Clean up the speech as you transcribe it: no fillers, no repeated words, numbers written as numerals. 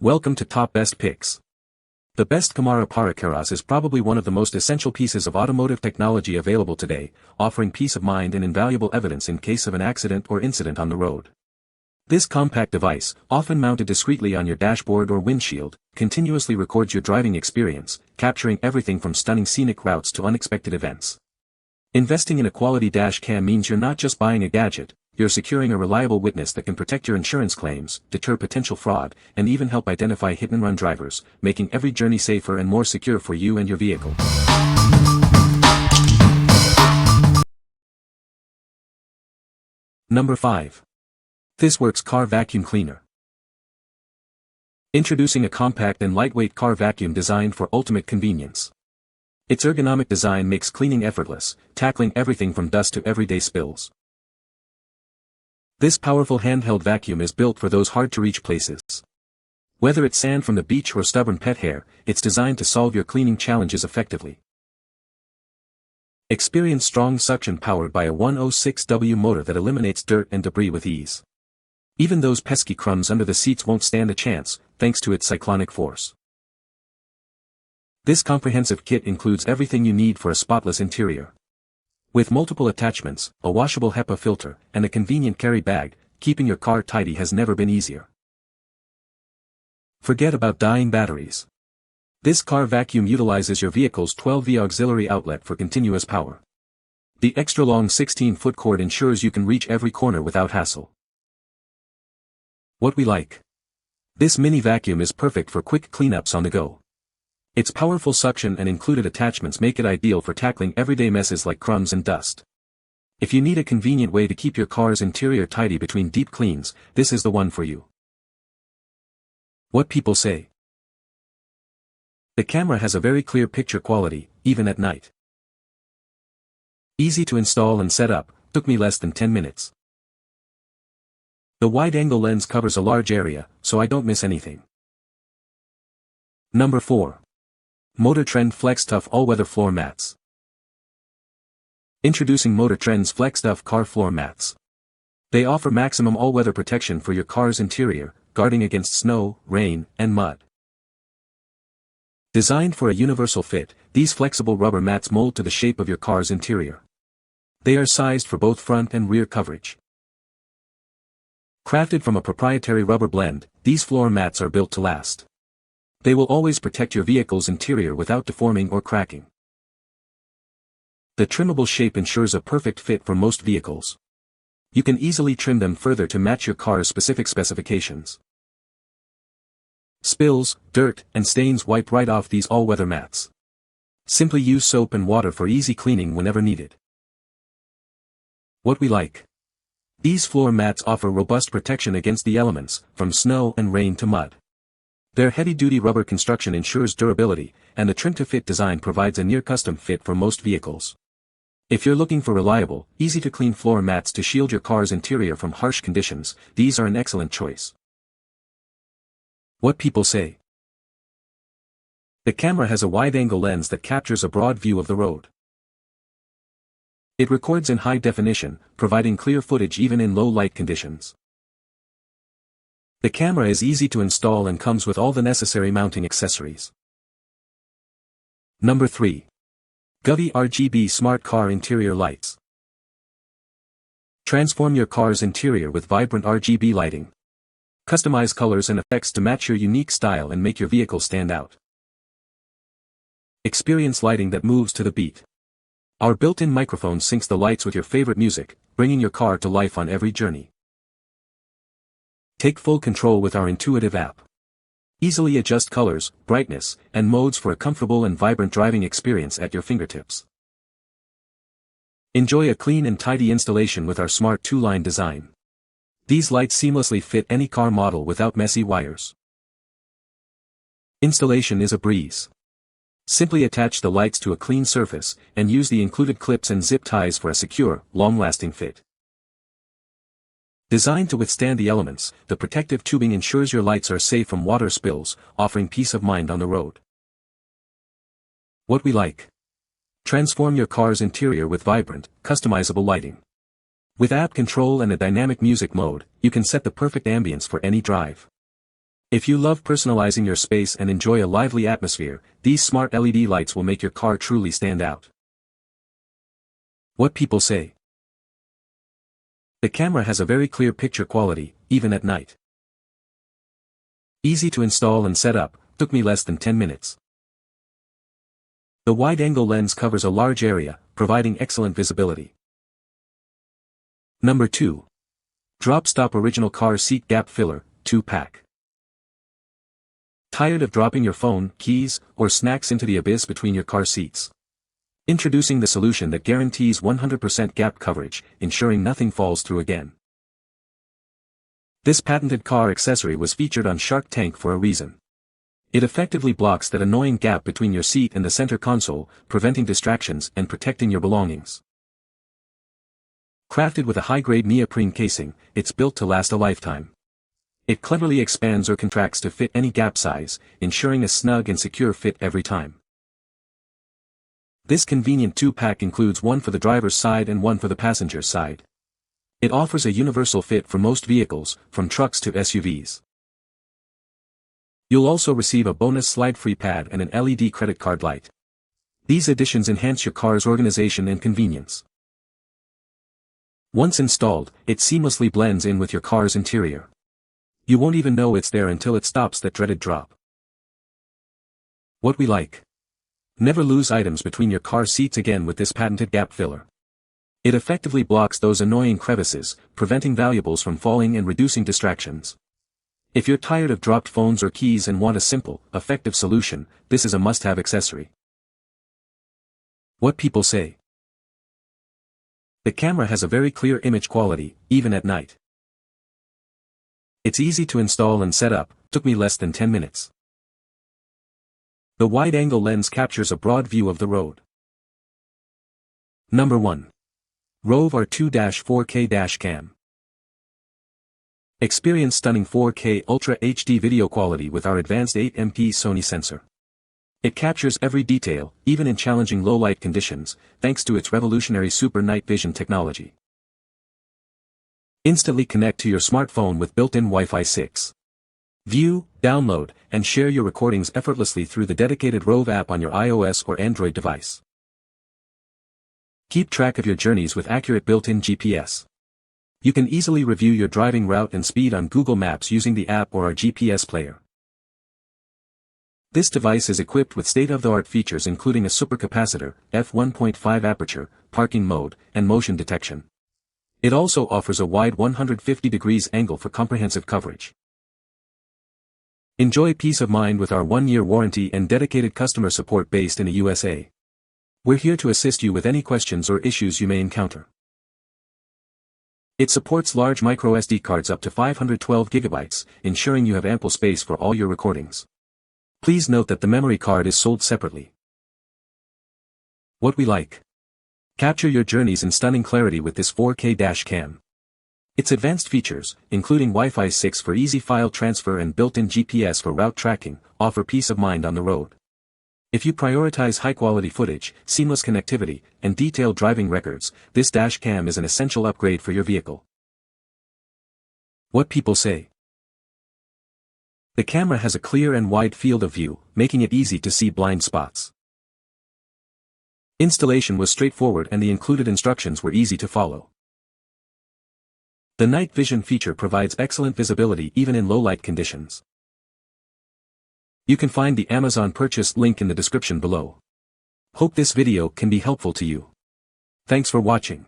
Welcome to Top Best Picks. The best Cámara para Carros is probably one of the most essential pieces of automotive technology available today, offering peace of mind and invaluable evidence in case of an accident or incident on the road. This compact device, often mounted discreetly on your dashboard or windshield, continuously records your driving experience, capturing everything from stunning scenic routes to unexpected events. Investing in a quality dash cam means you're not just buying a gadget, you're securing a reliable witness that can protect your insurance claims, deter potential fraud, and even help identify hit-and-run drivers, making every journey safer and more secure for you and your vehicle. Number 5. THISWORX Car Vacuum Cleaner. Introducing a compact and lightweight car vacuum designed for ultimate convenience. Its ergonomic design makes cleaning effortless, tackling everything from dust to everyday spills. This powerful handheld vacuum is built for those hard-to-reach places. Whether it's sand from the beach or stubborn pet hair, it's designed to solve your cleaning challenges effectively. Experience strong suction powered by a 106W motor that eliminates dirt and debris with ease. Even those pesky crumbs under the seats won't stand a chance, thanks to its cyclonic force. This comprehensive kit includes everything you need for a spotless interior. With multiple attachments, a washable HEPA filter, and a convenient carry bag, keeping your car tidy has never been easier. Forget about dying batteries. This car vacuum utilizes your vehicle's 12V auxiliary outlet for continuous power. The extra-long 16-foot cord ensures you can reach every corner without hassle. What we like. This mini vacuum is perfect for quick cleanups on the go. Its powerful suction and included attachments make it ideal for tackling everyday messes like crumbs and dust. If you need a convenient way to keep your car's interior tidy between deep cleans, this is the one for you. What people say. The camera has a very clear picture quality, even at night. Easy to install and set up, took me less than 10 minutes. The wide-angle lens covers a large area, so I don't miss anything. Number 4. Motor Trend FlexTough All-Weather Floor Mats. Introducing Motor Trend's FlexTough Car Floor Mats. They offer maximum all-weather protection for your car's interior, guarding against snow, rain, and mud. Designed for a universal fit, these flexible rubber mats mold to the shape of your car's interior. They are sized for both front and rear coverage. Crafted from a proprietary rubber blend, these floor mats are built to last. They will always protect your vehicle's interior without deforming or cracking. The trimmable shape ensures a perfect fit for most vehicles. You can easily trim them further to match your car's specific specifications. Spills, dirt, and stains wipe right off these all-weather mats. Simply use soap and water for easy cleaning whenever needed. What we like. These floor mats offer robust protection against the elements, from snow and rain to mud. Their heavy-duty rubber construction ensures durability, and the trim-to-fit design provides a near-custom fit for most vehicles. If you're looking for reliable, easy-to-clean floor mats to shield your car's interior from harsh conditions, these are an excellent choice. What people say. The camera has a wide-angle lens that captures a broad view of the road. It records in high definition, providing clear footage even in low-light conditions. The camera is easy to install and comes with all the necessary mounting accessories. Number 3. Govee RGB Smart Car Interior Lights. Transform your car's interior with vibrant RGB lighting. Customize colors and effects to match your unique style and make your vehicle stand out. Experience lighting that moves to the beat. Our built-in microphone syncs the lights with your favorite music, bringing your car to life on every journey. Take full control with our intuitive app. Easily adjust colors, brightness, and modes for a comfortable and vibrant driving experience at your fingertips. Enjoy a clean and tidy installation with our smart two-line design. These lights seamlessly fit any car model without messy wires. Installation is a breeze. Simply attach the lights to a clean surface, and use the included clips and zip ties for a secure, long-lasting fit. Designed to withstand the elements, the protective tubing ensures your lights are safe from water spills, offering peace of mind on the road. What we like. Transform your car's interior with vibrant, customizable lighting. With app control and a dynamic music mode, you can set the perfect ambience for any drive. If you love personalizing your space and enjoy a lively atmosphere, these smart LED lights will make your car truly stand out. What people say. The camera has a very clear picture quality, even at night. Easy to install and set up, took me less than 10 minutes. The wide-angle lens covers a large area, providing excellent visibility. Number 2. Drop Stop Original Car Seat Gap Filler, 2-pack. Tired of dropping your phone, keys, or snacks into the abyss between your car seats? Introducing the solution that guarantees 100% gap coverage, ensuring nothing falls through again. This patented car accessory was featured on Shark Tank for a reason. It effectively blocks that annoying gap between your seat and the center console, preventing distractions and protecting your belongings. Crafted with a high-grade neoprene casing, it's built to last a lifetime. It cleverly expands or contracts to fit any gap size, ensuring a snug and secure fit every time. This convenient 2-pack includes one for the driver's side and one for the passenger's side. It offers a universal fit for most vehicles, from trucks to SUVs. You'll also receive a bonus slide-free pad and an LED credit card light. These additions enhance your car's organization and convenience. Once installed, it seamlessly blends in with your car's interior. You won't even know it's there until it stops that dreaded drop. What we like. Never lose items between your car seats again with this patented gap filler. It effectively blocks those annoying crevices, preventing valuables from falling and reducing distractions. If you're tired of dropped phones or keys and want a simple, effective solution, this is a must-have accessory. What people say. The camera has a very clear image quality, even at night. It's easy to install and set up, took me less than 10 minutes. The wide-angle lens captures a broad view of the road. Number 1. ROVE R2-4K Dash Cam. Experience stunning 4K Ultra HD video quality with our advanced 8MP Sony sensor. It captures every detail, even in challenging low-light conditions, thanks to its revolutionary super night vision technology. Instantly connect to your smartphone with built-in Wi-Fi 6. View, download, and share your recordings effortlessly through the dedicated ROVE app on your iOS or Android device. Keep track of your journeys with accurate built-in GPS. You can easily review your driving route and speed on Google Maps using the app or our GPS player. This device is equipped with state-of-the-art features including a supercapacitor, f1.5 aperture, parking mode, and motion detection. It also offers a wide 150 degrees angle for comprehensive coverage. Enjoy peace of mind with our 1-year warranty and dedicated customer support based in the USA. We're here to assist you with any questions or issues you may encounter. It supports large microSD cards up to 512 GB, ensuring you have ample space for all your recordings. Please note that the memory card is sold separately. What we like. Capture your journeys in stunning clarity with this 4K dash cam. Its advanced features, including Wi-Fi 6 for easy file transfer and built-in GPS for route tracking, offer peace of mind on the road. If you prioritize high-quality footage, seamless connectivity, and detailed driving records, this dash cam is an essential upgrade for your vehicle. What people say. The camera has a clear and wide field of view, making it easy to see blind spots. Installation was straightforward and the included instructions were easy to follow. The night vision feature provides excellent visibility even in low-light conditions. You can find the Amazon purchase link in the description below. Hope this video can be helpful to you. Thanks for watching.